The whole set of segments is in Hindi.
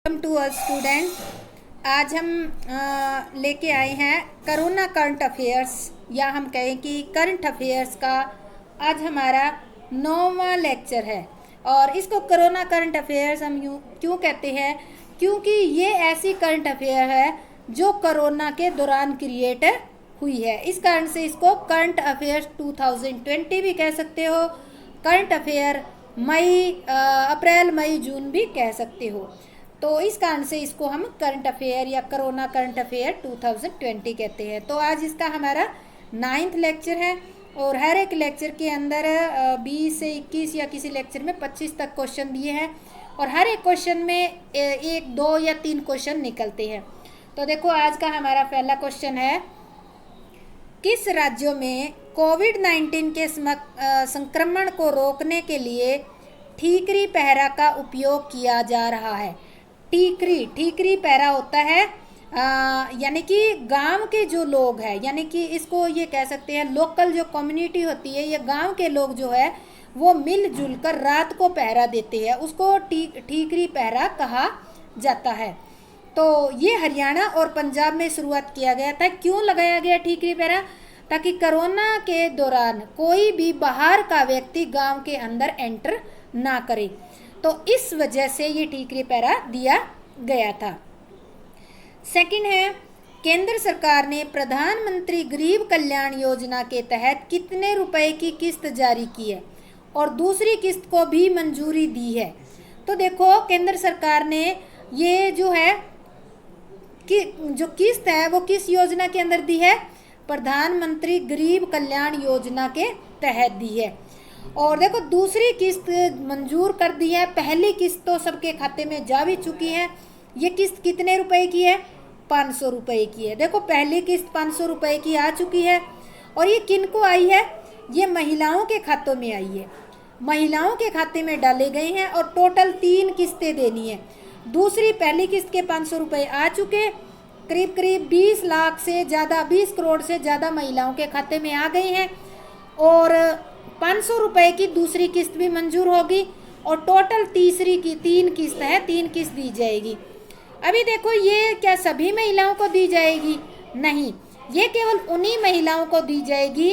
Welcome to a student. आज हम लेके आए हैं कोरोना करंट अफेयर्स, या हम कहें कि करंट अफेयर्स का आज हमारा 9वां लेक्चर है। और इसको कोरोना करंट अफेयर्स हम यूँ क्यों कहते हैं, क्योंकि ये ऐसी करंट अफेयर है जो कोरोना के दौरान क्रिएट हुई है। इस कारण से इसको करंट अफेयर्स 2020 भी कह सकते हो, करंट अफेयर अप्रैल मई जून भी कह सकते हो। तो इस कारण से इसको हम करंट अफेयर या कोरोना करंट अफेयर 2020 कहते हैं। तो आज इसका हमारा 9वां लेक्चर है और हर एक लेक्चर के अंदर 20 से 21 या किसी लेक्चर में 25 तक क्वेश्चन दिए हैं और हर एक क्वेश्चन में 1, 2 या 3 क्वेश्चन निकलते हैं। तो देखो आज का हमारा पहला क्वेश्चन है, किस राज्यों में कोविड-19 के संक्रमण को रोकने के लिए ठीकरी पहरा का उपयोग किया जा रहा है। ठीकरी पहरा होता है यानी कि गांव के जो लोग हैं, यानी कि इसको ये कह सकते हैं लोकल जो कम्युनिटी होती है, ये गांव के लोग जो है वो मिलजुल कर रात को पहरा देते हैं, उसको ठीकरी पहरा कहा जाता है। तो ये हरियाणा और पंजाब में शुरुआत किया गया था। क्यों लगाया गया ठीकरी पहरा? ताकि कोरोना के दौरान कोई भी बाहर का व्यक्ति गांव के अंदर एंटर ना करे, तो इस वजह से ये ठीकरी पहरा दिया गया था। सेकंड है, केंद्र सरकार ने प्रधानमंत्री गरीब कल्याण योजना के तहत कितने रुपए की किस्त जारी की है और दूसरी किस्त को भी मंजूरी दी है। तो देखो केंद्र सरकार ने ये जो है कि जो किस्त है वो किस योजना के अंदर दी है? प्रधानमंत्री गरीब कल्याण योजना के तहत दी है। और देखो दूसरी किस्त मंजूर कर दी है, पहली किस्त तो सबके खाते में जा भी चुकी है। ये किस्त कितने रुपए की है? 500 रुपए की है। देखो पहली किस्त 500 रुपए की आ चुकी है और ये किन को आई है? ये महिलाओं के खातों में आई है, महिलाओं के खाते में डाले गए हैं और टोटल 3 किस्तें देनी है। दूसरी पहली किस्त के 500 रुपए आ चुके, करीब 20 लाख से ज़्यादा, 20 करोड़ से ज़्यादा महिलाओं के खाते में आ गए हैं और 500 रुपए की दूसरी किस्त भी मंजूर होगी और टोटल तीसरी की 3 किस्त है, 3 किस्त दी जाएगी। अभी देखो ये क्या सभी महिलाओं को दी जाएगी? नहीं, ये केवल उन्हीं महिलाओं को दी जाएगी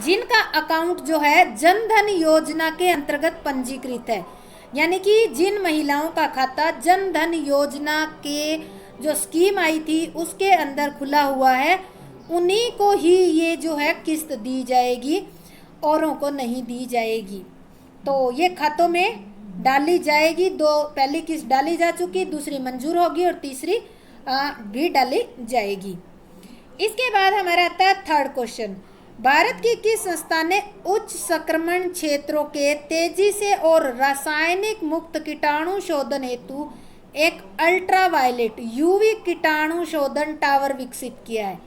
जिनका अकाउंट जो है जनधन योजना के अंतर्गत पंजीकृत है। यानी कि जिन महिलाओं का खाता जनधन योजना के जो स्कीम आई थी उसके अंदर खुला हुआ है, उन्हीं को ही ये जो है किस्त दी जाएगी, औरों को नहीं दी जाएगी। तो ये खातों में डाली जाएगी। पहली किस्त डाली जा चुकी, दूसरी मंजूर होगी और तीसरी भी डाली जाएगी। इसके बाद हमारा आता है थर्ड क्वेश्चन, भारत की किस संस्था ने उच्च संक्रमण क्षेत्रों के तेजी से और रासायनिक मुक्त कीटाणु शोधन हेतु एक अल्ट्रावायलेट यूवी कीटाणु शोधन टावर विकसित किया है?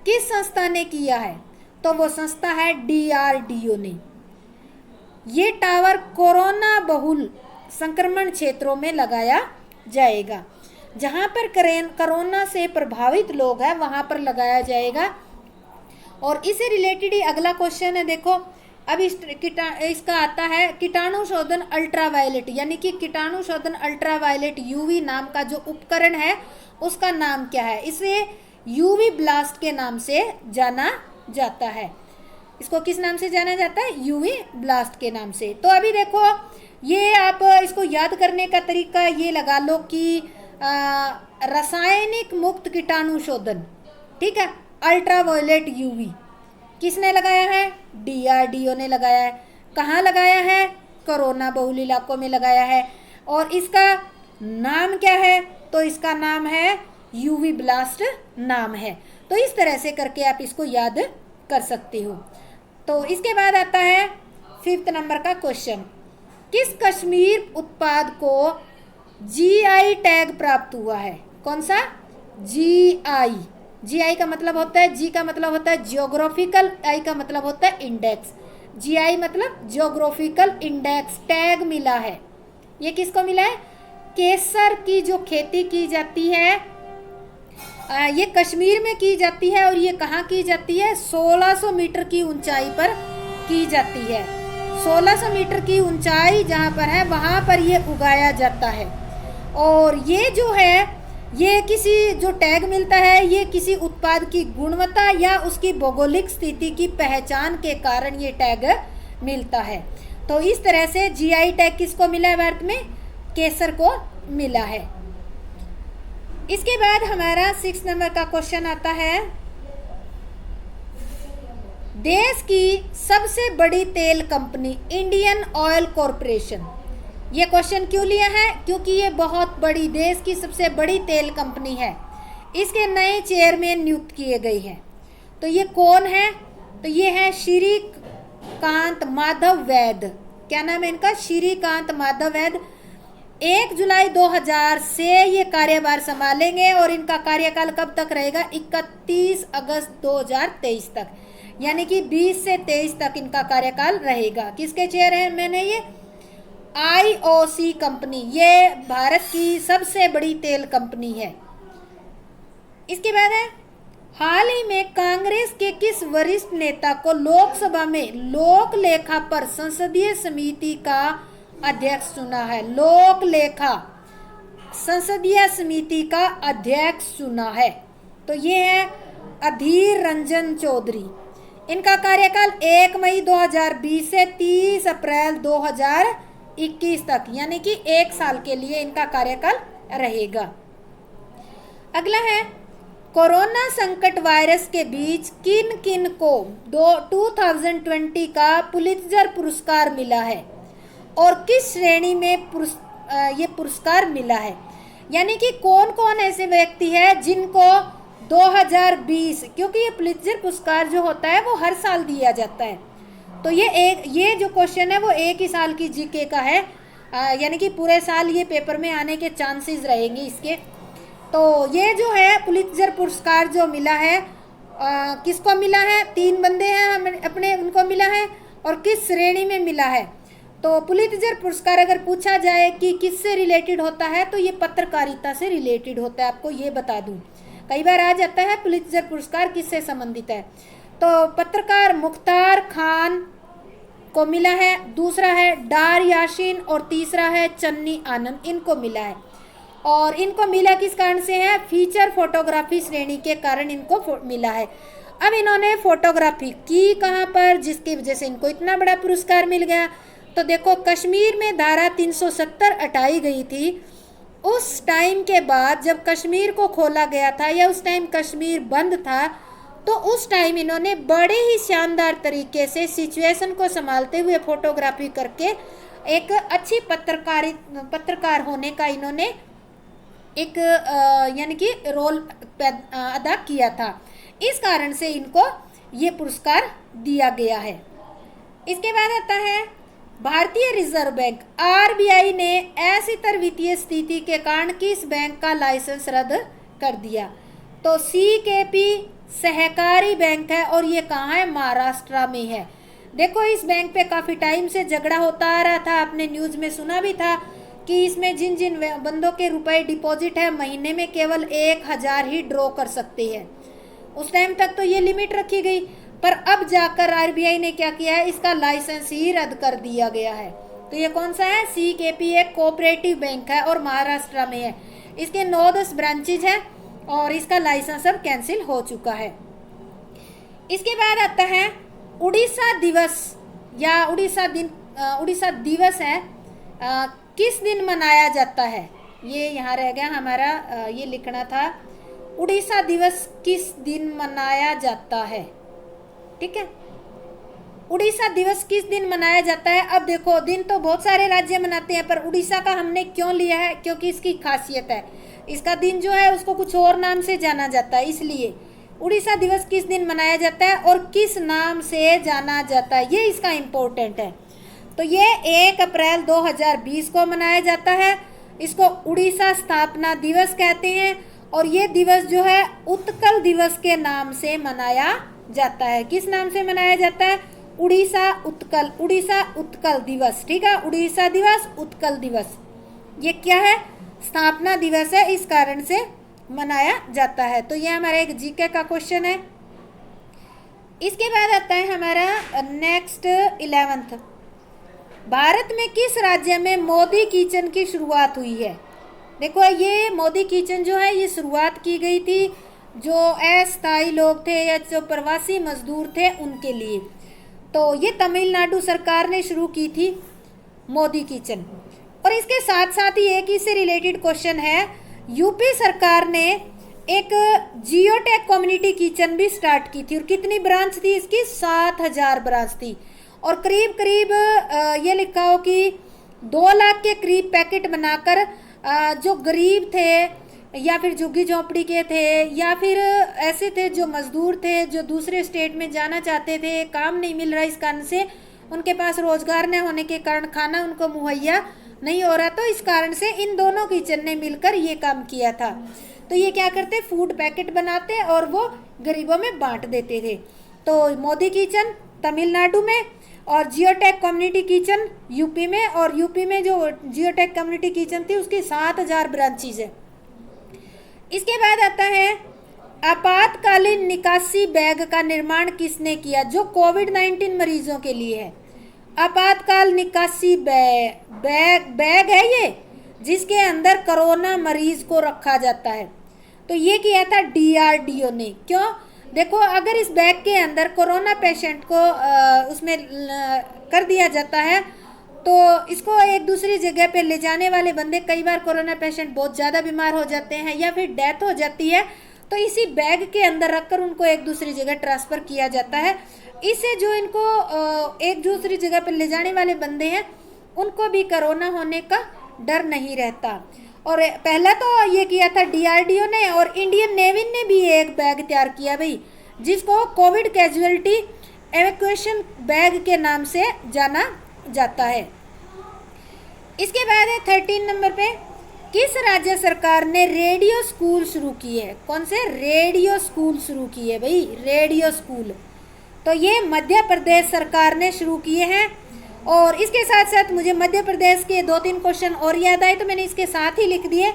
किस संस्था ने किया है? तो वो संस्था है DRDO ने। ये टावर कोरोना बहुल संक्रमण क्षेत्रों में लगाया जाएगा, जहां पर कोरोना से प्रभावित लोग हैं वहां पर लगाया जाएगा। और इससे रिलेटेड ही अगला क्वेश्चन है, देखो अब इसका आता है कीटाणु शोधन अल्ट्रावायलेट, यानी कि कीटाणु शोधन अल्ट्रावायलेट यूवी नाम का जो उपकरण है उसका नाम क्या है? इसे यूवी ब्लास्ट के नाम से जाना जाता है। इसको किस नाम से जाना जाता है? यूवी ब्लास्ट के नाम से। तो अभी देखो ये आप इसको याद करने का तरीका ये लगा लो कि रासायनिक मुक्त कीटाणु शोधन, ठीक है, अल्ट्रावायलेट यूवी किसने लगाया है? DRDO ने लगाया है। कहाँ लगाया है? कोरोना बहुल इलाकों में लगाया है। और इसका नाम क्या है? तो इसका नाम है यूवी ब्लास्ट नाम है। तो इस तरह से करके आप इसको याद कर सकते हो। तो इसके बाद आता है 5th नंबर का क्वेश्चन, किस कश्मीर उत्पाद को GI टैग प्राप्त हुआ है? कौन सा? GI का मतलब होता है, G का मतलब होता है जियोग्राफिकल, I का मतलब होता है इंडेक्स। GI मतलब जियोग्राफिकल इंडेक्स टैग मिला है। ये किसको मिला है? केसर की जो खेती की जाती है ये कश्मीर में की जाती है और ये कहाँ की जाती है? 1600 मीटर की ऊंचाई पर की जाती है। 1600 मीटर की ऊंचाई जहाँ पर है वहाँ पर ये उगाया जाता है। और ये जो है, ये किसी जो टैग मिलता है ये किसी उत्पाद की गुणवत्ता या उसकी भौगोलिक स्थिति की पहचान के कारण ये टैग मिलता है। तो इस तरह से जीआई टैग किसको मिला है भारत में? केसर को मिला है। इसके बाद हमारा 6 नंबर का क्वेश्चन आता है, देश की सबसे बड़ी तेल कंपनी इंडियन ऑयल कॉरपोरेशन। ये क्वेश्चन क्यों लिया है? क्योंकि ये बहुत बड़ी, देश की सबसे बड़ी तेल कंपनी है। इसके नए चेयरमैन नियुक्त किए गए हैं। तो ये कौन है? तो ये है श्रीकांत माधव वैद। क्या नाम है इनका? श्रीकांत माधव वैद। 1 जुलाई 2000 से ये कार्यभार संभालेंगे और इनका कार्यकाल कब तक रहेगा? 31 अगस्त 2023 तक, यानी कि 20 से 23 तक इनका कार्यकाल रहेगा। किसके चेयरमैन है ये? आईओसी कंपनी, ये भारत की सबसे बड़ी तेल कंपनी है। इसके बाद है, हाल ही में कांग्रेस के किस वरिष्ठ नेता को लोकसभा में लोक लेखा पर संसदीय समिति का अध्यक्ष चुना है? लोक लेखा संसदीय समिति का अध्यक्ष चुना है। तो ये है अधीर रंजन चौधरी। इनका कार्यकाल 1 मई 2020 से 30 अप्रैल 2021 तक, यानी कि 1 साल के लिए इनका कार्यकाल रहेगा। अगला है, कोरोना संकट वायरस के बीच किन किन को 2020 का पुलित्जर पुरस्कार मिला है और किस श्रेणी में ये पुरस्कार मिला है? यानी कि कौन कौन ऐसे व्यक्ति है जिनको 2020, क्योंकि ये पुलित्जर पुरस्कार जो होता है वो हर साल दिया जाता है। तो ये जो क्वेश्चन है वो एक ही साल की जीके का है, यानी कि पूरे साल ये पेपर में आने के चांसेस रहेंगे इसके। तो ये जो है पुलित्जर पुरस्कार जो मिला है, किसको मिला है? 3 बंदे हैं हमें अपने, उनको मिला है। और किस श्रेणी में मिला है? तो पुलित्जर पुरस्कार अगर पूछा जाए कि किससे रिलेटेड होता है तो ये पत्रकारिता से रिलेटेड होता है, आपको ये बता दूं। कई बार आ जाता है पुलित्जर पुरस्कार किससे संबंधित है। तो पत्रकार मुख्तार खान को मिला है, दूसरा है डार याशीन और तीसरा है चन्नी आनंद, इनको मिला है। और इनको मिला किस कारण से है? फीचर फोटोग्राफी श्रेणी के कारण इनको मिला है। अब इन्होंने फोटोग्राफी की कहाँ पर, जिसकी वजह से इनको इतना बड़ा पुरस्कार मिल गया? तो देखो, कश्मीर में धारा 370 हटाई गई थी। उस टाइम के बाद जब कश्मीर को खोला गया था या उस टाइम कश्मीर बंद था, तो उस टाइम इन्होंने बड़े ही शानदार तरीके से सिचुएशन को संभालते हुए फोटोग्राफी करके एक अच्छी पत्रकार होने का इन्होंने एक यानी कि रोल अदा किया था। इस कारण से इनको ये पुरस्कार दिया गया है। इसके बाद आता है, भारतीय रिजर्व बैंक आरबीआई ने अस्थिर वित्तीय स्थिति के कारण किस बैंक का लाइसेंस रद्द कर दिया? तो सीकेपी सहकारी बैंक है और ये कहाँ है? महाराष्ट्र में है। देखो, इस बैंक पे काफ़ी टाइम से झगड़ा होता आ रहा था, आपने न्यूज़ में सुना भी था कि इसमें जिन जिन बंदों के रुपए डिपॉजिट है महीने में केवल 1000 ही ड्रॉ कर सकते हैं। उस टाइम तक तो ये लिमिट रखी गई, पर अब जाकर आरबीआई ने क्या किया है? इसका लाइसेंस ही रद्द कर दिया गया है। तो ये कौन सा है? सीकेपी एक कोऑपरेटिव बैंक है और महाराष्ट्र में है। इसके 9-10 ब्रांचेज हैं और इसका लाइसेंस अब कैंसिल हो चुका है। इसके बाद आता है उड़ीसा दिवस या उड़ीसा दिवस है, किस दिन मनाया जाता है? ये यहाँ रह गया हमारा, ये लिखना था, उड़ीसा दिवस किस दिन मनाया जाता है? ठीक है, उड़ीसा दिवस किस दिन मनाया जाता है? अब देखो, दिन तो बहुत सारे राज्य मनाते हैं, पर उड़ीसा का हमने क्यों लिया है? क्योंकि इसकी खासियत है, इसका दिन जो है उसको कुछ और नाम से जाना जाता है, इसलिए उड़ीसा दिवस किस दिन मनाया जाता है और किस नाम से जाना जाता है, ये इसका इम्पोर्टेंट है। तो ये 1 अप्रैल 2020 को मनाया जाता है। इसको उड़ीसा स्थापना दिवस कहते हैं और ये दिवस जो है उत्कल दिवस के नाम से मनाया जाता है। किस नाम से मनाया जाता है? उड़ीसा उत्कल दिवस। ठीक है, उड़ीसा दिवस, उत्कल दिवस, ये क्या है? स्थापना दिवस है, इस कारण से मनाया जाता है। तो ये हमारा एक जीके का क्वेश्चन है। इसके बाद आता है हमारा नेक्स्ट 11th, भारत में किस राज्य में मोदी किचन की शुरुआत हुई है? देखो ये मोदी किचन जो है ये शुरुआत की गई थी जो अस्थायी लोग थे या जो प्रवासी मजदूर थे उनके लिए। तो ये तमिलनाडु सरकार ने शुरू की थी मोदी किचन। और इसके साथ साथ ही एक इससे रिलेटेड क्वेश्चन है, यूपी सरकार ने एक जियोटेक कम्युनिटी किचन भी स्टार्ट की थी। और कितनी ब्रांच थी इसकी? 7000 ब्रांच थी। और करीब करीब ये लिखा हो कि 2 लाख के करीब पैकेट बनाकर जो गरीब थे या फिर झुग्गी झोंपड़ी के थे या फिर ऐसे थे जो मजदूर थे जो दूसरे स्टेट में जाना चाहते थे, काम नहीं मिल रहा इस कारण से, उनके पास रोजगार न होने के कारण खाना उनको मुहैया नहीं हो रहा, तो इस कारण से इन दोनों किचन ने मिलकर ये काम किया था। तो ये क्या करते, फूड पैकेट बनाते और वो गरीबों में बांट देते थे। तो मोदी किचन तमिलनाडु में और जियोटेक कम्युनिटी किचन यूपी में, और यूपी में जो जियोटेक कम्युनिटी किचन थी उसकी 7000 ब्रांचेज है। इसके बाद आता है आपातकालीन निकासी बैग का निर्माण किसने किया, जो कोविड-19 मरीजों के लिए है। आपातकाल निकासी बैग है ये, जिसके अंदर कोरोना मरीज को रखा जाता है। तो ये किया था DRDO ने। क्यों? देखो अगर इस बैग के अंदर कोरोना पेशेंट को उसमें कर दिया जाता है तो इसको एक दूसरी जगह पे ले जाने वाले बंदे, कई बार कोरोना पेशेंट बहुत ज़्यादा बीमार हो जाते हैं या फिर डेथ हो जाती है, तो इसी बैग के अंदर रखकर उनको एक दूसरी जगह ट्रांसफ़र किया जाता है। इससे जो इनको एक दूसरी जगह पर ले जाने वाले बंदे हैं उनको भी कोरोना होने का डर नहीं रहता। और पहला तो ये किया था DRDO ने, और इंडियन नेवी ने भी एक बैग तैयार किया भाई, जिसको कोविड कैजुअलिटी एवैक्यूएशन बैग के नाम से जाना जाता है। इसके बाद है 13 नंबर पे, किस राज्य सरकार ने रेडियो स्कूल शुरू किए है? कौन से? रेडियो स्कूल शुरू किए भाई, रेडियो स्कूल। तो ये मध्य प्रदेश सरकार ने शुरू किए हैं। और इसके साथ साथ मुझे मध्य प्रदेश के 2-3 क्वेश्चन और याद आए तो मैंने इसके साथ ही लिख दिए।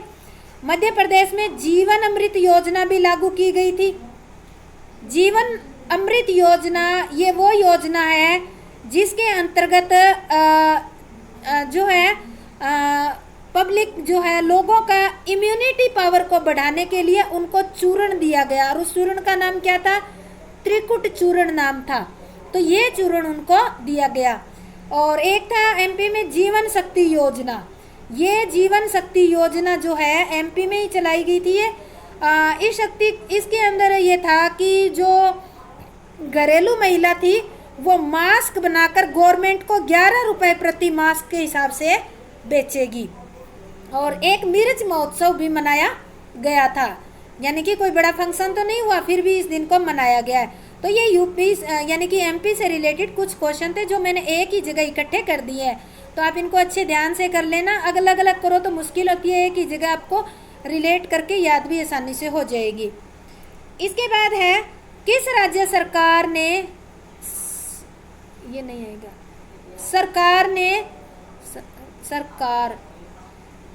मध्य प्रदेश में जीवन अमृत योजना भी लागू की गई थी। जीवन अमृत योजना ये वो योजना है जिसके अंतर्गत जो है पब्लिक जो है लोगों का इम्यूनिटी पावर को बढ़ाने के लिए उनको चूर्ण दिया गया, और उस चूर्ण का नाम क्या था? त्रिकुट चूर्ण नाम था। तो ये चूर्ण उनको दिया गया। और एक था MP में जीवन शक्ति योजना। ये जीवन शक्ति योजना जो है MP में ही चलाई गई थी। इसके अंदर ये था कि जो घरेलू महिला थी वो मास्क बनाकर गवर्नमेंट को 11 रुपए प्रति मास्क के हिसाब से बेचेगी। और एक मिर्च महोत्सव भी मनाया गया था, यानी कि कोई बड़ा फंक्शन तो नहीं हुआ, फिर भी इस दिन को मनाया गया है। तो ये यूपी यानी कि MP से रिलेटेड कुछ क्वेश्चन थे जो मैंने एक ही जगह इकट्ठे कर दिए हैं। तो आप इनको अच्छे ध्यान से कर लेना, अलग अलग करो तो मुश्किल होती है, एक ही जगह आपको रिलेट करके याद भी आसानी से हो जाएगी। इसके बाद है किस राज्य सरकार ने, ये नहीं आएगा,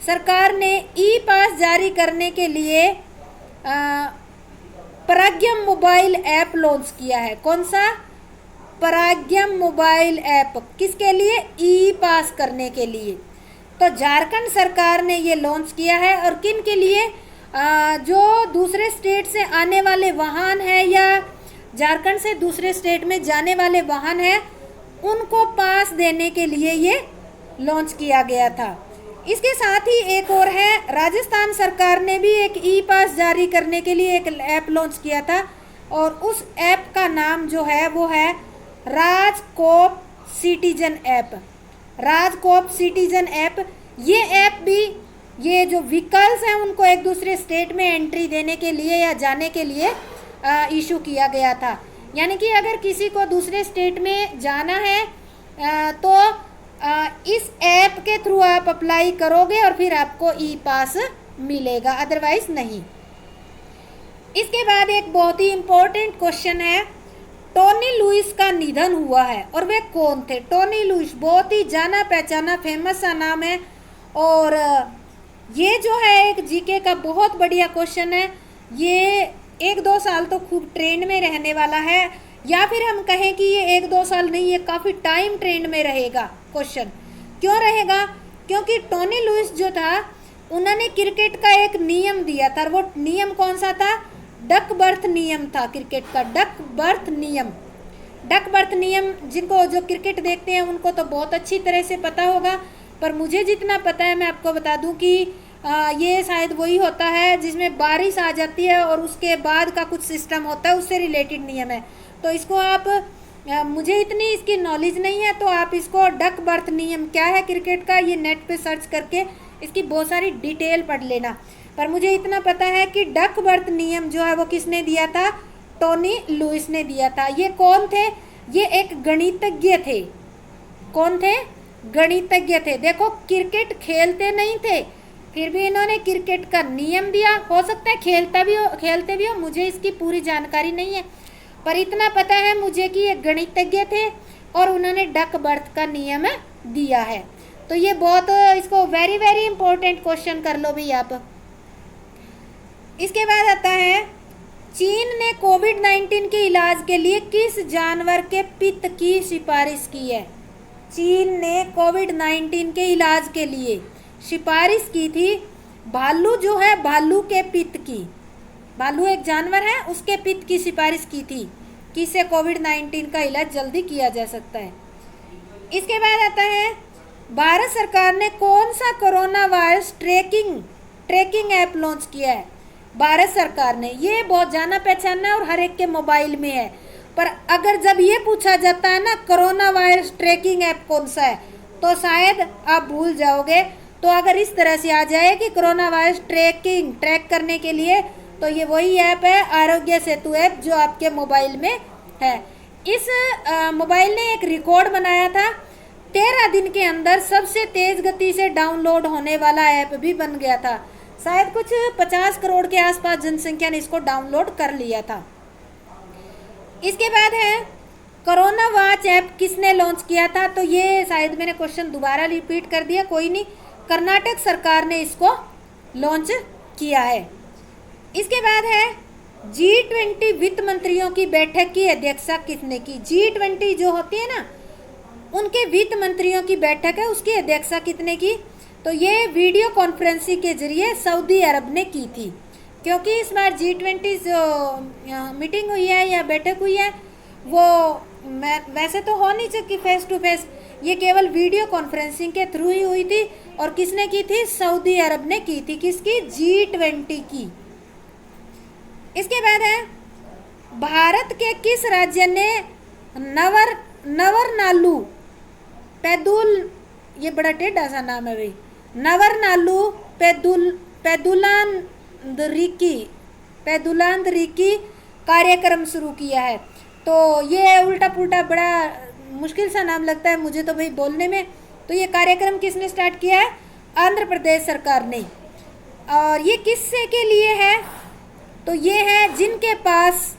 सरकार ने ई-पास जारी करने के लिए पराग्यम मोबाइल ऐप लॉन्च किया है। कौन सा? पराग्यम मोबाइल ऐप किसके लिए? ई-पास करने के लिए। तो झारखंड सरकार ने ये लॉन्च किया है। और किन के लिए? जो दूसरे स्टेट से आने वाले वाहन हैं या झारखंड से दूसरे स्टेट में जाने वाले वाहन हैं उनको पास देने के लिए ये लॉन्च किया गया था। इसके साथ ही एक और है, राजस्थान सरकार ने भी एक ई-पास जारी करने के लिए एक ऐप लॉन्च किया था, और उस ऐप का नाम जो है वो है RajCop citizen app. RajCop citizen app, ये ऐप भी ये जो व्हीकल्स हैं उनको एक दूसरे स्टेट में एंट्री देने के लिए या जाने के लिए इशू किया गया था। यानी कि अगर किसी को दूसरे स्टेट में जाना है तो इस ऐप के थ्रू आप अप्लाई करोगे और फिर आपको ई-पास मिलेगा, अदरवाइज नहीं। इसके बाद एक बहुत ही इम्पोर्टेंट क्वेश्चन है, टोनी लुइस का निधन हुआ है और वे कौन थे? टोनी लुइस बहुत ही जाना पहचाना फेमस सा नाम है, और ये जो है एक जीके का बहुत बढ़िया क्वेश्चन है। ये 1-2 साल तो खूब ट्रेंड में रहने वाला है, या फिर हम कहें कि ये 1-2 साल नहीं, ये काफ़ी टाइम ट्रेंड में रहेगा क्वेश्चन। क्यों रहेगा? क्योंकि टोनी लुइस जो था उन्होंने क्रिकेट का एक नियम दिया था, वो नियम कौन सा था? डक बर्थ नियम था क्रिकेट का, डक बर्थ नियम। डक बर्थ नियम जिनको जो क्रिकेट देखते हैं उनको तो बहुत अच्छी तरह से पता होगा, पर मुझे जितना पता है मैं आपको बता दूं कि ये शायद वही होता है जिसमें बारिश आ जाती है और उसके बाद का कुछ सिस्टम होता है, उससे रिलेटेड नियम है। तो इसको आप मुझे इतनी इसकी नॉलेज नहीं है, तो आप इसको डक बर्थ नियम क्या है क्रिकेट का, ये नेट पे सर्च करके इसकी बहुत सारी डिटेल पढ़ लेना। पर मुझे इतना पता है कि डक बर्थ नियम जो है वो किसने दिया था? टोनी लुइस ने दिया था। ये कौन थे? ये एक गणितज्ञ थे। कौन थे? गणितज्ञ थे। देखो क्रिकेट खेलते नहीं थे, फिर भी इन्होंने क्रिकेट का नियम दिया। हो सकता है खेलते भी हो, मुझे इसकी पूरी जानकारी नहीं है, पर इतना पता है मुझे कि ये गणितज्ञ थे और उन्होंने डक बर्थ का नियम दिया है। तो ये बहुत, इसको वेरी वेरी इंपॉर्टेंट क्वेश्चन कर लो भी आप। इसके बाद आता है, चीन ने कोविड-19 के इलाज के लिए किस जानवर के पित्त की सिफारिश की है? चीन ने कोविड-19 के इलाज के लिए सिफारिश की थी भालू, जो है भालू के पित्त की। भालू एक जानवर है, उसके पित्त की सिफारिश की थी कि इससे कोविड-19 का इलाज जल्दी किया जा सकता है। इसके बाद आता है, भारत सरकार ने कौन सा corona virus tracking app launch किया है? भारत सरकार ने, ये बहुत जाना पहचाना और हर एक के मोबाइल में है, पर अगर जब ये पूछा जाता है ना कोरोना वायरस ट्रैकिंग ऐप कौन सा है, तो शायद आप भूल जाओगे। तो अगर इस तरह से आ जाए कि कोरोना वायरस ट्रैक करने के लिए, तो ये वही ऐप है आरोग्य सेतु ऐप, जो आपके मोबाइल में है। इस मोबाइल ने एक रिकॉर्ड बनाया था, 13 दिन के अंदर सबसे तेज गति से डाउनलोड होने वाला ऐप भी बन गया था। शायद कुछ 50 करोड़ के आसपास जनसंख्या ने इसको डाउनलोड कर लिया था। इसके बाद है, कोरोना वॉच ऐप किसने लॉन्च किया था? तो ये शायद मैंने क्वेश्चन दोबारा रिपीट कर दिया, कोई नहीं, कर्नाटक सरकार ने इसको लॉन्च किया है। इसके बाद है, G20 वित्त मंत्रियों की बैठक की अध्यक्षता किसने की? G20 जो होती है ना, उनके वित्त मंत्रियों की बैठक है, उसकी अध्यक्षता किसने की? तो ये वीडियो कॉन्फ्रेंसिंग के जरिए सऊदी अरब ने की थी, क्योंकि इस बार G20 जो मीटिंग हुई है या बैठक हुई है वो वैसे तो हो नहीं सकती फेस टू फेस, ये केवल वीडियो कॉन्फ्रेंसिंग के थ्रू ही हुई थी। और किसने की थी? सऊदी अरब ने की थी। किसकी? G20 की। इसके बाद है, भारत के किस राज्य ने नवरनालू पैदुल, ये बड़ा टेढ़ा सा नाम है भाई, नवरनालू पैदुलांद्रिकी कार्यक्रम शुरू किया है? तो ये उल्टा पुल्टा बड़ा मुश्किल सा नाम लगता है मुझे तो भाई बोलने में। तो ये कार्यक्रम किसने स्टार्ट किया है? आंध्र प्रदेश सरकार ने। और ये किससे के लिए है? तो ये है जिनके पास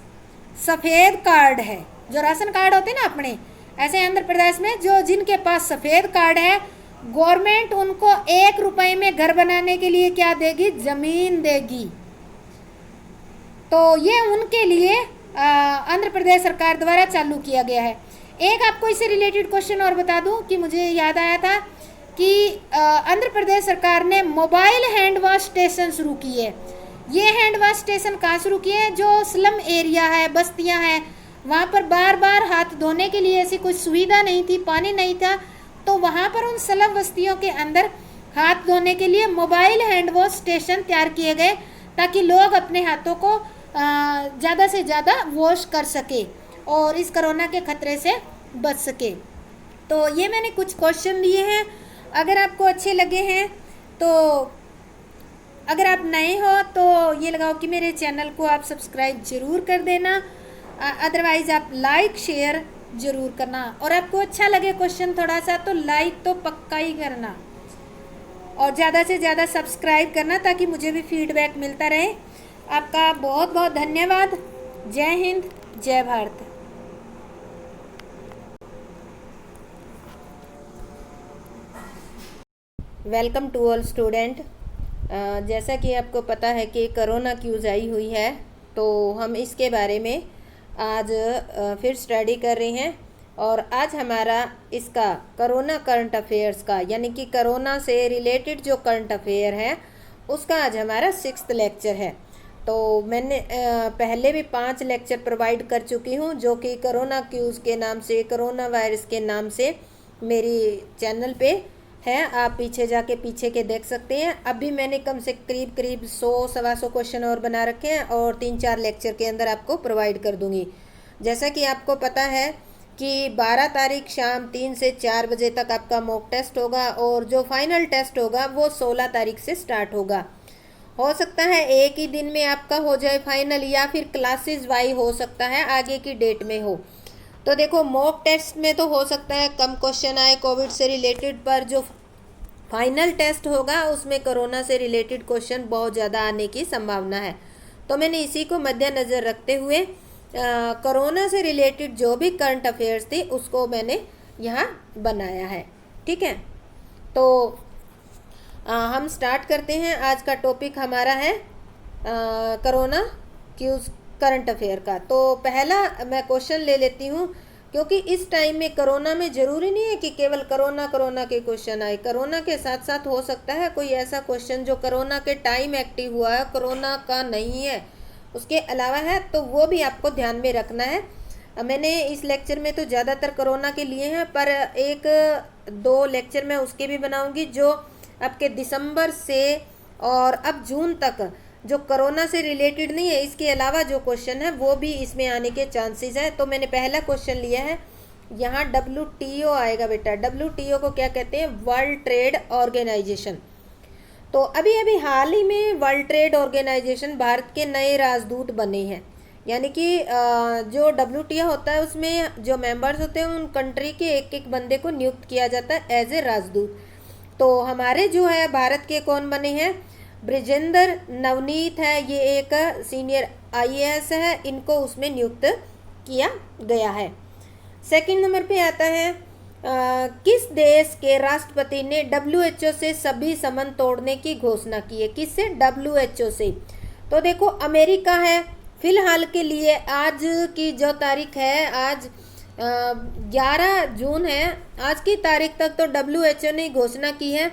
सफ़ेद कार्ड है, जो राशन कार्ड होते हैं ना अपने, ऐसे आंध्र प्रदेश में जो जिनके पास सफ़ेद कार्ड है, गवर्नमेंट उनको 1 रुपए में घर बनाने के लिए क्या देगी? ज़मीन देगी। तो ये उनके लिए आंध्र प्रदेश सरकार द्वारा चालू किया गया है। एक आपको इससे रिलेटेड क्वेश्चन और बता दूं कि मुझे याद आया था कि आंध्र प्रदेश सरकार ने मोबाइल हैंड वॉश स्टेशन शुरू किए। ये हैंड वॉश स्टेशन कहाँ शुरू किए हैं? जो स्लम एरिया है, बस्तियां हैं, वहाँ पर बार बार हाथ धोने के लिए ऐसी कोई सुविधा नहीं थी, पानी नहीं था, तो वहाँ पर उन स्लम बस्तियों के अंदर हाथ धोने के लिए मोबाइल हैंड वॉश स्टेशन तैयार किए गए, ताकि लोग अपने हाथों को ज़्यादा से ज़्यादा वॉश कर सके और इस कोरोना के खतरे से बच सके। तो ये मैंने कुछ क्वेश्चन दिए हैं, अगर आपको अच्छे लगे हैं तो, अगर आप नए हो तो ये लगाओ कि मेरे चैनल को आप सब्सक्राइब ज़रूर कर देना, अदरवाइज़ आप लाइक शेयर ज़रूर करना। और आपको अच्छा लगे क्वेश्चन थोड़ा सा तो लाइक तो पक्का ही करना और ज़्यादा से ज़्यादा सब्सक्राइब करना, ताकि मुझे भी फीडबैक मिलता रहे। आपका बहुत बहुत धन्यवाद। जय हिंद, जय Bharat. Welcome to all student. जैसा कि आपको पता है कि कोरोना क्यूज आई हुई है, तो हम इसके बारे में आज फिर स्टडी कर रहे हैं। और आज हमारा इसका कोरोना करंट अफेयर्स का, यानी कि कोरोना से रिलेटेड जो करंट अफेयर है उसका आज हमारा 6th लेक्चर है। तो मैंने पहले भी 5 लेक्चर प्रोवाइड कर चुकी हूँ, जो कि कोरोना क्यूज़ के नाम से, कोरोना वायरस के नाम से मेरी चैनल पे है। आप पीछे जाके पीछे के देख सकते हैं। अभी मैंने कम से करीब 100-125 क्वेश्चन और बना रखे हैं और 3-4 लेक्चर के अंदर आपको प्रोवाइड कर दूँगी। जैसा कि आपको पता है कि 12 तारीख शाम 3 से 4 बजे तक आपका मॉक टेस्ट होगा और जो फाइनल टेस्ट होगा वो 16 तारीख से स्टार्ट होगा। हो सकता है एक ही दिन में आपका हो जाए फाइनल, या फिर क्लासेस वाइज हो सकता है आगे की डेट में हो। तो देखो, मॉक टेस्ट में तो हो सकता है कम क्वेश्चन आए कोविड से रिलेटेड, पर जो फाइनल टेस्ट होगा उसमें कोरोना से रिलेटेड क्वेश्चन बहुत ज़्यादा आने की संभावना है। तो मैंने इसी को मद्देनज़र रखते हुए कोरोना से रिलेटेड जो भी करंट अफेयर्स थी उसको मैंने यहाँ बनाया है। ठीक है, तो हम स्टार्ट करते हैं। आज का टॉपिक हमारा है कोरोना क्यूज करंट अफेयर का। तो पहला मैं क्वेश्चन ले लेती हूँ, क्योंकि इस टाइम में कोरोना में ज़रूरी नहीं है कि केवल कोरोना के क्वेश्चन आए। कोरोना के साथ साथ हो सकता है कोई ऐसा क्वेश्चन जो कोरोना के टाइम एक्टिव हुआ है, कोरोना का नहीं है, उसके अलावा है, तो वो भी आपको ध्यान में रखना है। मैंने इस लेक्चर में तो ज़्यादातर कोरोना के लिए हैं, पर 1-2 लेक्चर मैं उसके भी बनाऊंगी जो आपके दिसंबर से और अब जून तक जो कोरोना से रिलेटेड नहीं है, इसके अलावा जो क्वेश्चन है वो भी इसमें आने के चांसेस है। तो मैंने पहला क्वेश्चन लिया है, यहाँ WTO आएगा बेटा। WTO को क्या कहते हैं? World trade organisation. तो अभी हाल ही में वर्ल्ड ट्रेड ऑर्गेनाइजेशन भारत के नए राजदूत बने हैं। यानी कि जो WTO होता है उसमें जो मेंबर्स होते हैं उन कंट्री के एक बंदे को नियुक्त किया जाता है एज ए राजदूत। तो हमारे जो है भारत के कौन बने हैं? ब्रिजेंद्र नवनीत है, ये एक सीनियर IAS है, इनको उसमें नियुक्त किया गया है। सेकंड नंबर पे आता है किस देश के राष्ट्रपति ने WHO से सभी संबंध तोड़ने की घोषणा की है? किससे? WHO से। तो देखो, अमेरिका है। फिलहाल के लिए आज की जो तारीख है, आज 11 जून है, आज की तारीख तक तो WHO ने घोषणा की है।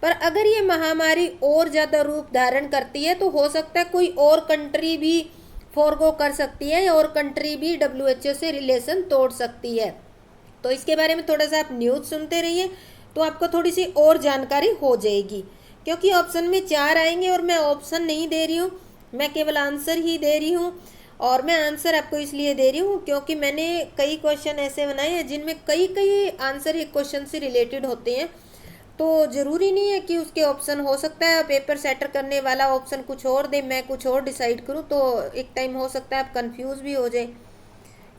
पर अगर ये महामारी और ज़्यादा रूप धारण करती है तो हो सकता है कोई और कंट्री भी फॉरगो कर सकती है और कंट्री भी WHO से रिलेशन तोड़ सकती है। तो इसके बारे में थोड़ा सा आप न्यूज़ सुनते रहिए तो आपको थोड़ी सी और जानकारी हो जाएगी, क्योंकि ऑप्शन में 4 आएंगे और मैं ऑप्शन नहीं दे रही हूँ, मैं केवल आंसर ही दे रही हूँ। और मैं आंसर आपको इसलिए दे रही हूँ क्योंकि मैंने कई क्वेश्चन ऐसे बनाए हैं जिनमें कई आंसर एक क्वेश्चन से रिलेटेड होते हैं। तो ज़रूरी नहीं है कि उसके ऑप्शन, हो सकता है पेपर सेटर करने वाला ऑप्शन कुछ और दे, मैं कुछ और डिसाइड करूँ, तो एक टाइम हो सकता है आप कंफ्यूज भी हो जाए,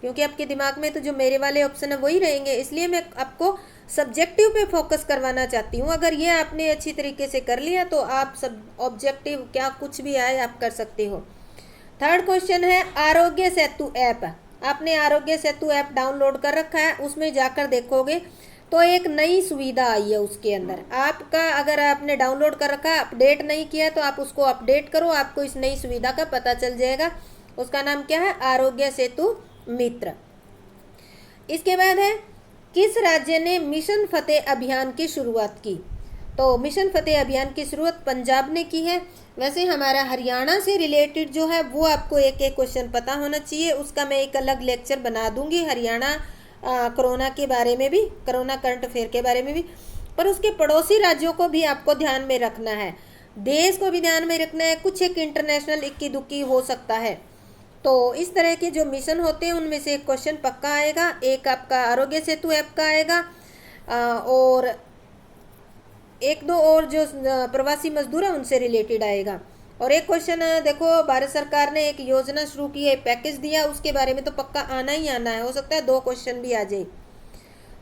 क्योंकि आपके दिमाग में तो जो मेरे वाले ऑप्शन है वही रहेंगे। इसलिए मैं आपको सब्जेक्टिव पे फोकस करवाना चाहती हूँ। अगर ये आपने अच्छी तरीके से कर लिया तो आप सब ऑब्जेक्टिव क्या कुछ भी आए आप कर सकते हो। थर्ड क्वेश्चन है आरोग्य सेतु ऐप। आपने आरोग्य सेतु ऐप डाउनलोड कर रखा है, उसमें जाकर देखोगे तो एक नई सुविधा आई है उसके अंदर। आपका अगर आपने डाउनलोड कर रखा है, अपडेट नहीं किया तो आप उसको अपडेट करो, आपको इस नई सुविधा का पता चल जाएगा। उसका नाम क्या है? आरोग्य सेतु मित्र। इसके बाद है किस राज्य ने मिशन फतेह अभियान की शुरुआत की? तो मिशन फतेह अभियान की शुरुआत पंजाब ने की है। वैसे हमारा हरियाणा से रिलेटेड जो है वो आपको एक क्वेश्चन पता होना चाहिए, उसका मैं एक अलग लेक्चर बना दूंगी हरियाणा कोरोना के बारे में भी, कोरोना करंट अफेयर के बारे में भी। पर उसके पड़ोसी राज्यों को भी आपको ध्यान में रखना है, देश को भी ध्यान में रखना है। कुछ एक इंटरनेशनल इक्की दुक्की हो सकता है। तो इस तरह के जो मिशन होते हैं उनमें से एक क्वेश्चन पक्का आएगा। एक आपका आरोग्य सेतु ऐप का आएगा और 1-2 और जो प्रवासी मजदूर हैं उनसे रिलेटेड आएगा। और एक क्वेश्चन देखो, भारत सरकार ने एक योजना शुरू की है, पैकेज दिया, उसके बारे में तो पक्का आना ही आना है। हो सकता है 2 क्वेश्चन भी आ जाए।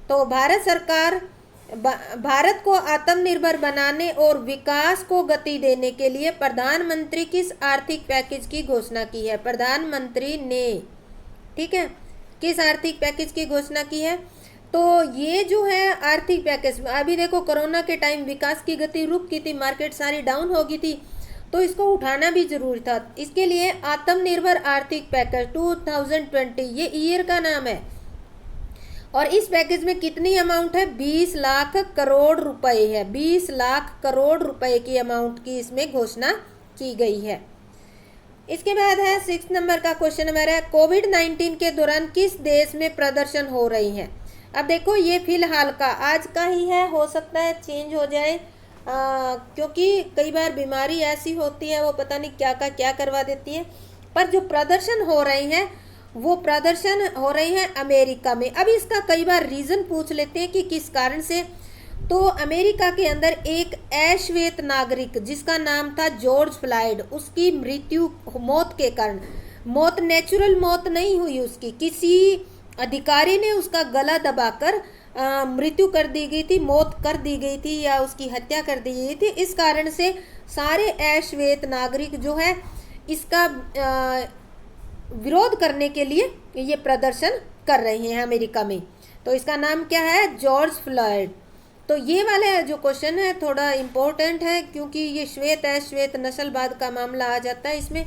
तो भारत सरकार भारत को आत्मनिर्भर बनाने और विकास को गति देने के लिए प्रधानमंत्री किस आर्थिक पैकेज की घोषणा की है? प्रधानमंत्री ने, ठीक है, किस आर्थिक पैकेज की घोषणा की है? तो ये जो है आर्थिक पैकेज, अभी देखो कोरोना के टाइम विकास की गति रुक गई थी, मार्केट सारी डाउन हो गई थी, तो इसको उठाना भी जरूरी था। इसके लिए आत्मनिर्भर आर्थिक पैकेज 2020 ये ईयर का नाम है। और इस पैकेज में कितनी अमाउंट है? 20 लाख करोड़ रुपए है। 20 लाख करोड़ रुपए की अमाउंट की इसमें घोषणा की गई है। इसके बाद है 6 नंबर का क्वेश्चन हमारा, कोविड-19 के दौरान किस देश में प्रदर्शन हो रही हैं? अब देखो ये फिलहाल का आज का ही है, हो सकता है चेंज हो जाए, क्योंकि कई बार बीमारी ऐसी होती है वो पता नहीं क्या का क्या करवा देती है। पर जो प्रदर्शन हो रही हैं वो प्रदर्शन हो रही हैं अमेरिका में। अब इसका कई बार रीज़न पूछ लेते हैं कि किस कारण से। तो अमेरिका के अंदर एक अश्वेत नागरिक जिसका नाम था जॉर्ज फ्लॉयड, उसकी मौत के कारण, मौत नेचुरल मौत नहीं हुई उसकी, किसी अधिकारी ने उसका गला दबाकर मृत्यु कर दी गई थी, मौत कर दी गई थी या उसकी हत्या कर दी गई थी। इस कारण से सारे अश्वेत नागरिक जो है इसका विरोध करने के लिए ये प्रदर्शन कर रहे हैं अमेरिका में। तो इसका नाम क्या है? George Floyd. तो ये वाले जो क्वेश्चन है थोड़ा इम्पोर्टेंट है, क्योंकि ये श्वेत अश्वेत नस्लवाद का मामला आ जाता है इसमें।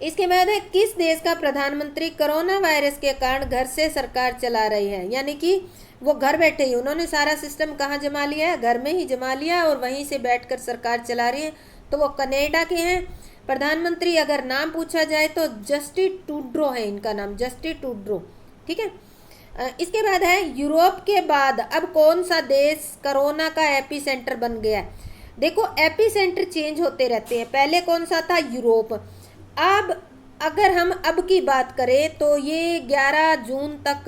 इसके बाद है, किस देश का प्रधानमंत्री कोरोना वायरस के कारण घर से सरकार चला रही है? यानी कि वो घर बैठे ही, उन्होंने सारा सिस्टम कहाँ जमा लिया है? घर में ही जमा लिया और वहीं से बैठकर सरकार चला रही है। तो वो कनाडा के हैं। प्रधानमंत्री अगर नाम पूछा जाए तो जस्टिन ट्रूडो है इनका नाम, जस्टिन ट्रूडो। ठीक है। इसके बाद है, यूरोप के बाद अब कौन सा देश कोरोना का एपी सेंटर बन गया है? देखो एपी सेंटर चेंज होते रहते हैं, पहले कौन सा था? यूरोप। अब अगर हम अब की बात करें तो ये 11 जून तक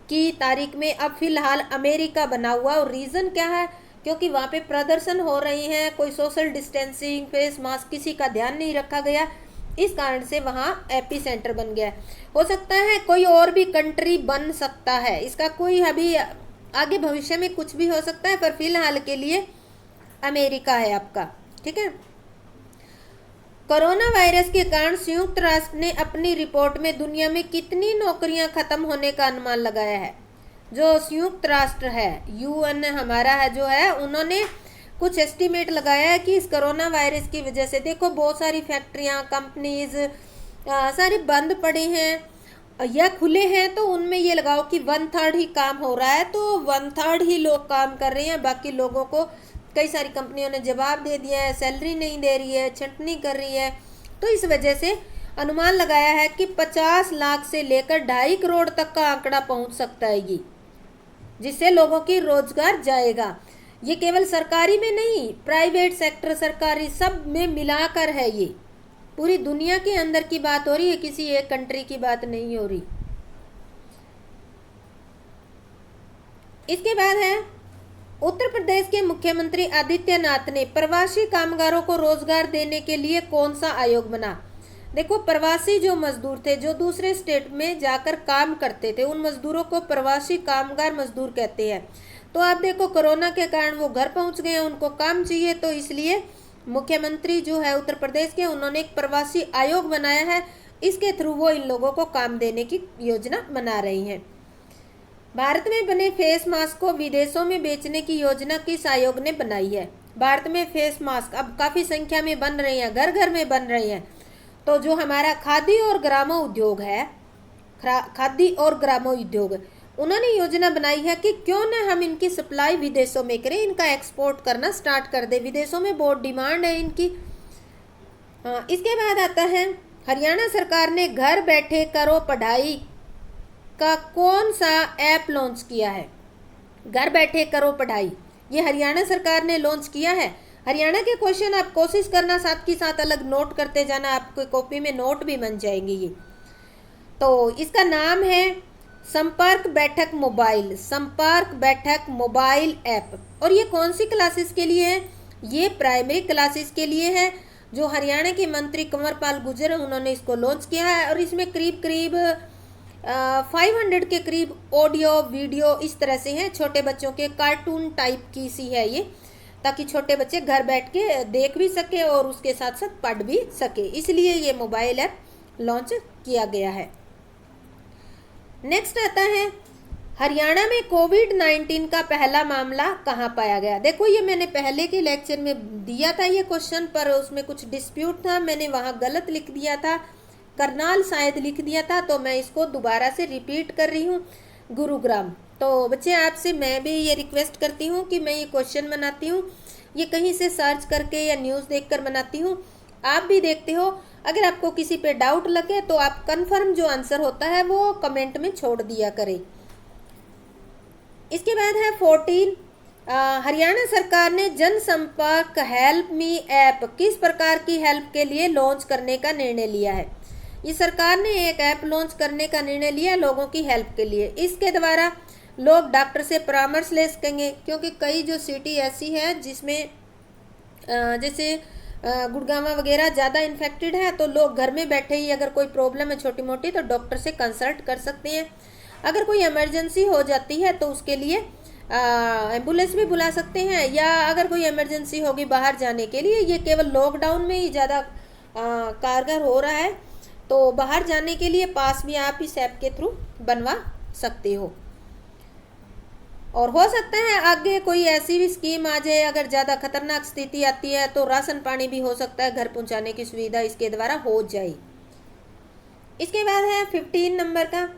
की तारीख में अब फिलहाल अमेरिका बना हुआ। और रीज़न क्या है? क्योंकि वहाँ पे प्रदर्शन हो रही हैं, कोई सोशल डिस्टेंसिंग, फेस मास्क, किसी का ध्यान नहीं रखा गया, इस कारण से वहाँ एपी सेंटर बन गया। हो सकता है कोई और भी कंट्री बन सकता है, इसका कोई अभी आगे भविष्य में कुछ भी हो सकता है, पर फिलहाल के लिए अमेरिका है आपका। ठीक है। कोरोना वायरस के कारण संयुक्त राष्ट्र ने अपनी रिपोर्ट में दुनिया में कितनी नौकरियां खत्म होने का अनुमान लगाया है? जो संयुक्त राष्ट्र है, यूएन हमारा है जो है, उन्होंने कुछ एस्टीमेट लगाया है कि इस कोरोना वायरस की वजह से देखो बहुत सारी फैक्ट्रियां, कंपनीज सारे बंद पड़े हैं या खुले हैं, तो उनमें ये लगाओ कि 1/3 ही काम हो रहा है, तो 1/3 ही लोग काम कर रहे हैं, बाकी लोगों को कई सारी कंपनियों ने जवाब दे दिया है, सैलरी नहीं दे रही है, छंटनी कर रही है। तो इस वजह से अनुमान लगाया है कि 50 लाख से लेकर 2.5 करोड़ तक का आंकड़ा पहुंच सकता है ये, जिससे लोगों की रोजगार जाएगा। ये केवल सरकारी में नहीं, प्राइवेट सेक्टर, सरकारी, सब में मिलाकर है। ये पूरी दुनिया के अंदर की बात हो रही है, किसी एक कंट्री की बात नहीं हो रही। इसके बाद है, उत्तर प्रदेश के मुख्यमंत्री आदित्यनाथ ने प्रवासी कामगारों को रोजगार देने के लिए कौन सा आयोग बना? देखो प्रवासी जो मजदूर थे, जो दूसरे स्टेट में जाकर काम करते थे, उन मजदूरों को प्रवासी कामगार मजदूर कहते हैं। तो आप देखो कोरोना के कारण वो घर पहुंच गए, उनको काम चाहिए, तो इसलिए मुख्यमंत्री जो है उत्तर प्रदेश के, उन्होंने एक प्रवासी आयोग बनाया है। इसके थ्रू वो इन लोगों को काम देने की योजना बना रही हैं। भारत में बने फेस मास्क को विदेशों में बेचने की योजना किस आयोग ने बनाई है? भारत में फेस मास्क अब काफ़ी संख्या में बन रही हैं, घर घर में बन रही हैं। तो जो हमारा खादी और ग्रामोद्योग है, खादी और ग्रामोद्योग, उन्होंने योजना बनाई है कि क्यों न हम इनकी सप्लाई विदेशों में करें, इनका एक्सपोर्ट करना स्टार्ट कर दे। विदेशों में बहुत डिमांड है इनकी। इसके बाद आता है, हरियाणा सरकार ने घर बैठे करो पढ़ाई का कौन सा ऐप लॉन्च किया है? घर बैठे करो पढ़ाई, ये हरियाणा सरकार ने लॉन्च किया है। हरियाणा के क्वेश्चन आप कोशिश करना साथ के साथ अलग नोट करते जाना, आपको कॉपी में नोट भी बन जाएंगे ये। तो इसका नाम है संपर्क बैठक मोबाइल, संपर्क बैठक मोबाइल ऐप। और ये कौन सी क्लासेस के लिए है? ये प्राइमरी क्लासेस के लिए है। जो हरियाणा के मंत्री कंवरपाल गुर्जर, उन्होंने इसको लॉन्च किया है। और इसमें करीब करीब 500 के करीब ऑडियो वीडियो इस तरह से हैं, छोटे बच्चों के कार्टून टाइप की सी है ये, ताकि छोटे बच्चे घर बैठ के देख भी सके और उसके साथ साथ पढ़ भी सके, इसलिए ये मोबाइल ऐप लॉन्च किया गया है। नेक्स्ट आता है, हरियाणा में कोविड-19 का पहला मामला कहाँ पाया गया? देखो ये मैंने पहले के लेक्चर में दिया था ये क्वेश्चन, पर उसमें कुछ डिस्प्यूट था, मैंने वहाँ गलत लिख दिया था, करनाल शायद लिख दिया था, तो मैं इसको दोबारा से रिपीट कर रही हूँ। गुरुग्राम। तो बच्चे आपसे मैं भी ये रिक्वेस्ट करती हूँ कि मैं ये क्वेश्चन बनाती हूँ, ये कहीं से सर्च करके या न्यूज़ देखकर बनाती हूँ, आप भी देखते हो। अगर आपको किसी पे डाउट लगे तो आप कंफर्म जो आंसर होता है वो कमेंट में छोड़ दिया करें। इसके बाद है 14, हरियाणा सरकार ने जनसंपर्क हेल्प मी ऐप किस प्रकार की हेल्प के लिए लॉन्च करने का निर्णय लिया है। ये सरकार ने एक ऐप लॉन्च करने का निर्णय लिया लोगों की हेल्प के लिए। इसके द्वारा लोग डॉक्टर से परामर्श ले सकेंगे, क्योंकि कई जो सिटी ऐसी है जिसमें जैसे गुड़गांव वगैरह ज़्यादा इन्फेक्टेड है, तो लोग घर में बैठे ही अगर कोई प्रॉब्लम है छोटी मोटी तो डॉक्टर से कंसल्ट कर सकते हैं। अगर कोई इमरजेंसी हो जाती है तो उसके लिए एम्बुलेंस भी बुला सकते हैं, या अगर कोई इमरजेंसी होगी बाहर जाने के लिए, ये केवल लॉकडाउन में ही ज़्यादा कारगर हो रहा है। तो बाहर जाने के लिए पास भी आप इस ऐप के थ्रू बनवा सकते हो। और हो सकता है आगे कोई ऐसी भी स्कीम आ जाए, अगर ज़्यादा खतरनाक स्थिति आती है तो राशन पानी भी हो सकता है घर पहुंचाने की सुविधा इसके द्वारा हो जाए। इसके बाद है 15 नंबर का,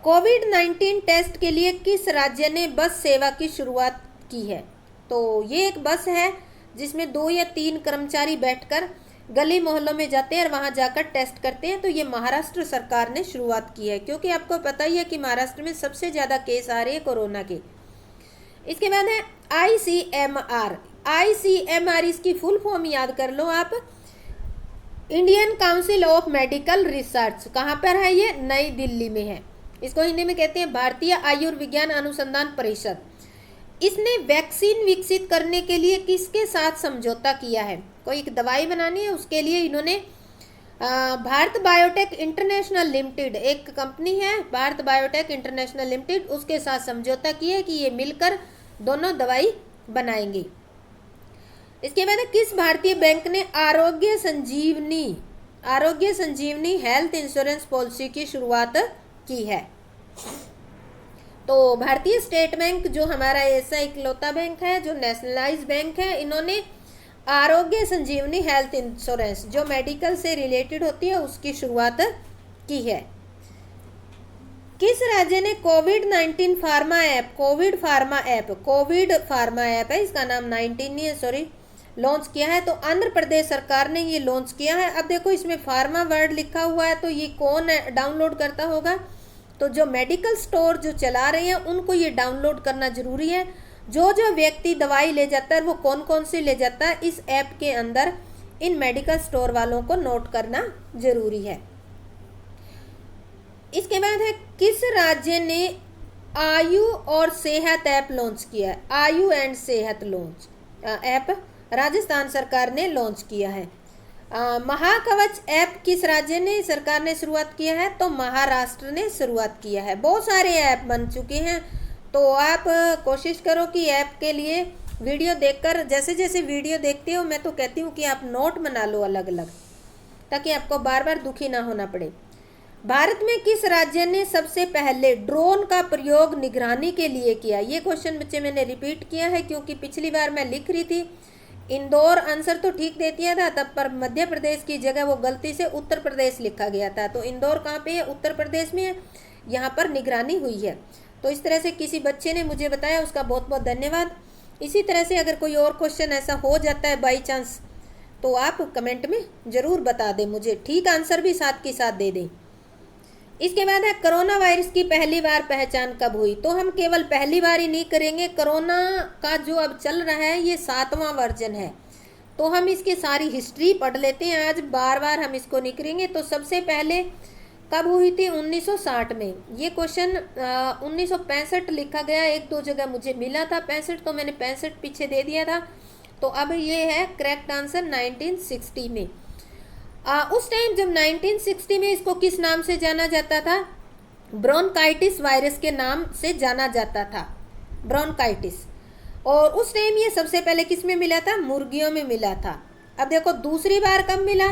कोविड-19 टेस्ट के लिए किस राज्य ने बस सेवा की शुरुआत की है। तो ये एक बस है जिसमें 2 या 3 कर्मचारी बैठकर गली मोहल्लों में जाते हैं और वहां जाकर टेस्ट करते हैं। तो ये महाराष्ट्र सरकार ने शुरुआत की है, क्योंकि आपको पता ही है कि महाराष्ट्र में सबसे ज़्यादा केस आ रहे हैं कोरोना के। इसके बाद है ICMR। ICMR इसकी फुल फॉर्म याद कर लो आप, Indian council of medical research. कहाँ पर है ये? नई दिल्ली में है। इसको हिंदी में कहते हैं भारतीय आयुर्विज्ञान अनुसंधान परिषद। इसने वैक्सीन विकसित करने के लिए किसके साथ समझौता किया है? कोई एक दवाई बनानी है, उसके लिए इन्होंने भारत बायोटेक इंटरनेशनल लिमिटेड, एक कंपनी है भारत बायोटेक इंटरनेशनल लिमिटेड, उसके साथ समझौता किया है कि ये मिलकर दोनों दवाई बनाएंगे। इसके बाद किस भारतीय बैंक ने आरोग्य संजीवनी हेल्थ इंश्योरेंस पॉलिसी की शुरुआत की है? तो भारतीय स्टेट बैंक जो हमारा ऐसा इकलौता बैंक है जो नेशनलाइज बैंक है, इन्होंने आरोग्य संजीवनी हेल्थ इंश्योरेंस जो मेडिकल से रिलेटेड होती है उसकी शुरुआत की है। किस राज्य ने कोविड-19 pharma app, Covid pharma app है, इसका नाम 19 नहीं है सॉरी, लॉन्च किया है? तो आंध्र प्रदेश सरकार ने ये लॉन्च किया है। अब देखो इसमें फार्मा वर्ड लिखा हुआ है, तो ये कौन डाउनलोड करता होगा? तो जो मेडिकल स्टोर जो चला रहे हैं उनको ये डाउनलोड करना जरूरी है। जो व्यक्ति दवाई ले जाता है वो कौन कौन सी ले जाता है, इस ऐप के अंदर इन मेडिकल स्टोर वालों को नोट करना जरूरी है। इसके बाद है किस राज्य ने आयु और सेहत ऐप लॉन्च किया है? आयु एंड सेहत ऐप राजस्थान सरकार ने लॉन्च किया है। महाकवच ऐप किस राज्य ने सरकार ने शुरुआत किया है? तो महाराष्ट्र ने शुरुआत किया है। बहुत सारे ऐप बन चुके हैं, तो आप कोशिश करो कि ऐप के लिए वीडियो देखकर, जैसे जैसे वीडियो देखते हो मैं तो कहती हूँ कि आप नोट बना लो अलग अलग, ताकि आपको बार बार दुखी ना होना पड़े। भारत में किस राज्य ने सबसे पहले ड्रोन का प्रयोग निगरानी के लिए किया? ये क्वेश्चन बच्चे मैंने रिपीट किया है क्योंकि पिछली बार मैं लिख रही थी, इंदौर आंसर तो ठीक दे दिया था तब, पर मध्य प्रदेश की जगह वो गलती से उत्तर प्रदेश लिखा गया था। तो इंदौर कहाँ पे है? उत्तर प्रदेश में है, यहाँ पर निगरानी हुई है। तो इस तरह से किसी बच्चे ने मुझे बताया, उसका बहुत बहुत धन्यवाद। इसी तरह से अगर कोई और क्वेश्चन ऐसा हो जाता है बाई चांस, तो आप कमेंट में ज़रूर बता दें मुझे, ठीक आंसर भी साथ के साथ दे दें। इसके बाद है कोरोना वायरस की पहली बार पहचान कब हुई? तो हम केवल पहली बार ही नहीं करेंगे, कोरोना का जो अब चल रहा है ये 7वां वर्जन है, तो हम इसकी सारी हिस्ट्री पढ़ लेते हैं आज, बार बार हम इसको नहीं करेंगे। तो सबसे पहले कब हुई थी? 1960 में। ये क्वेश्चन 1965 लिखा गया, एक दो जगह मुझे मिला था 65, तो मैंने 65 पीछे दे दिया था। तो अब ये है करेक्ट आंसर 1960 में। उस टाइम जब 1960 में इसको किस नाम से जाना जाता था? ब्रोंकाइटिस वायरस के नाम से जाना जाता था, ब्रोंकाइटिस। और उस टाइम ये सबसे पहले किस में मिला था? मुर्गियों में मिला था। अब देखो दूसरी बार कब मिला?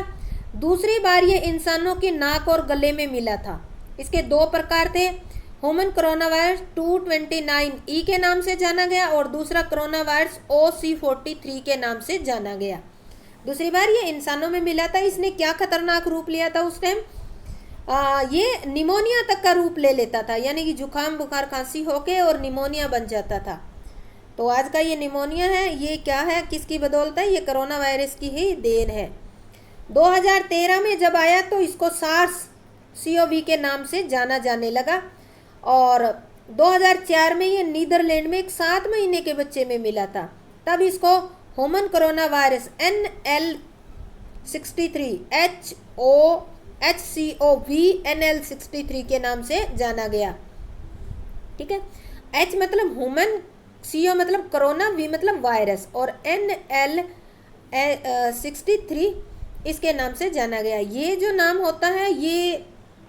दूसरी बार ये इंसानों की नाक और गले में मिला था। इसके 2 प्रकार थे, ह्यूमन कोरोना वायरस 229E के नाम से जाना गया और दूसरा कोरोना वायरस OC43 के नाम से जाना गया। दूसरी बार ये इंसानों में मिला था। इसने क्या खतरनाक रूप लिया था उस टाइम? ये निमोनिया तक का रूप ले लेता था, यानी कि जुकाम बुखार खांसी होके और निमोनिया बन जाता था। तो आज का ये निमोनिया है, ये क्या है, किसकी बदौलत है, ये कोरोना वायरस की ही देन है। 2013 में जब आया तो इसको सार्स CoV के नाम से जाना जाने लगा, और 2004 में ये नीदरलैंड में एक 7 महीने के बच्चे में मिला था। तब इसको human corona virus NL63 HCOV-NL63 के नाम से जाना गया। ठीक है, H मतलब ह्यूमन, CO मतलब कोरोना, V मतलब वायरस, और NL63 इसके नाम से जाना गया। ये जो नाम होता है ये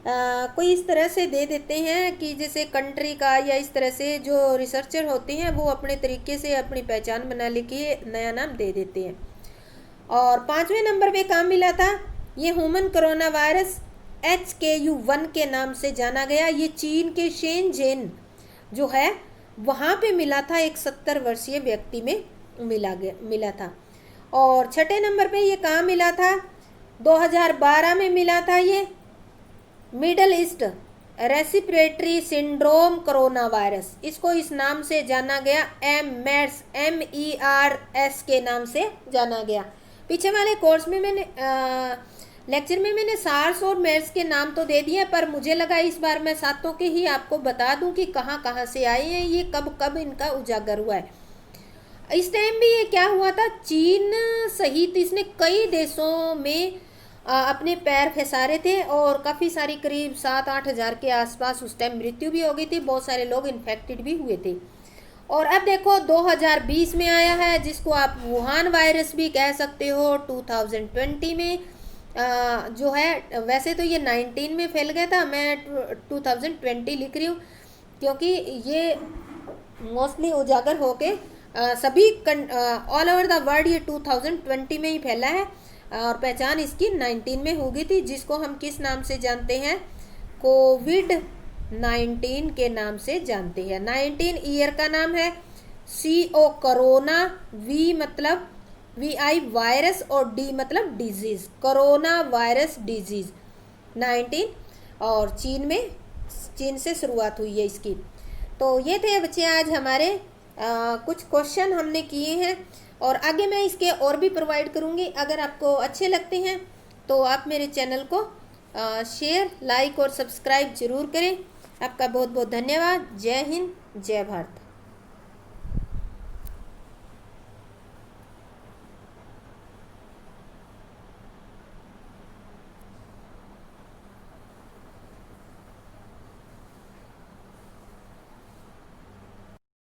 कोई इस तरह से दे देते हैं कि जैसे कंट्री का, या इस तरह से जो रिसर्चर होते हैं वो अपने तरीके से अपनी पहचान बना लेके नया नाम दे देते हैं। और 5वें नंबर पे काम मिला था, ये ह्यूमन कोरोना वायरस HKU1 के नाम से जाना गया। ये चीन के शेनजेन जो है वहाँ पे मिला था, एक 70 वर्षीय व्यक्ति में मिला था। और 6ठे नंबर पे ये कहाँ मिला था, 2012 में मिला था। ये middle east respiratory syndrome corona virus, इसको इस नाम से जाना गया, MERS के नाम से जाना गया। पीछे वाले कोर्स में मैंने लेक्चर में मैंने सार्स और मेर्स के नाम तो दे दिए, पर मुझे लगा इस बार मैं सातों के ही आपको बता दूं कि कहाँ कहाँ से आए हैं, ये कब कब इनका उजागर हुआ है। इस टाइम भी ये क्या हुआ था, चीन सहित इसने कई देशों में अपने पैर फैसारे थे, और काफ़ी सारी करीब 7-8 हज़ार के आसपास उस टाइम मृत्यु भी हो गई थी, बहुत सारे लोग इन्फेक्टेड भी हुए थे। और अब देखो 2020 में आया है, जिसको आप वुहान वायरस भी कह सकते हो। 2020 में जो है, वैसे तो ये 19 में फैल गया था, मैं 2020 लिख रही हूँ क्योंकि ये मोस्टली उजागर होके सभी ऑल ओवर द वर्ल्ड ये 2020 में ही फैला है, और पहचान इसकी 19 में हो गई थी, जिसको हम किस नाम से जानते हैं, कोविड-19 के नाम से जानते हैं। 19 ईयर का नाम है, CO कोरोना, V मतलब VI वायरस, और D मतलब डिजीज, कोरोना वायरस डिजीज 19, और चीन से शुरुआत हुई है इसकी। तो ये थे बच्चे आज हमारे कुछ क्वेश्चन हमने किए हैं, और आगे मैं इसके और भी प्रोवाइड करूँगी। अगर आपको अच्छे लगते हैं तो आप मेरे चैनल को शेयर, लाइक और सब्सक्राइब ज़रूर करें। आपका बहुत बहुत धन्यवाद। जय हिंद, जय भारत।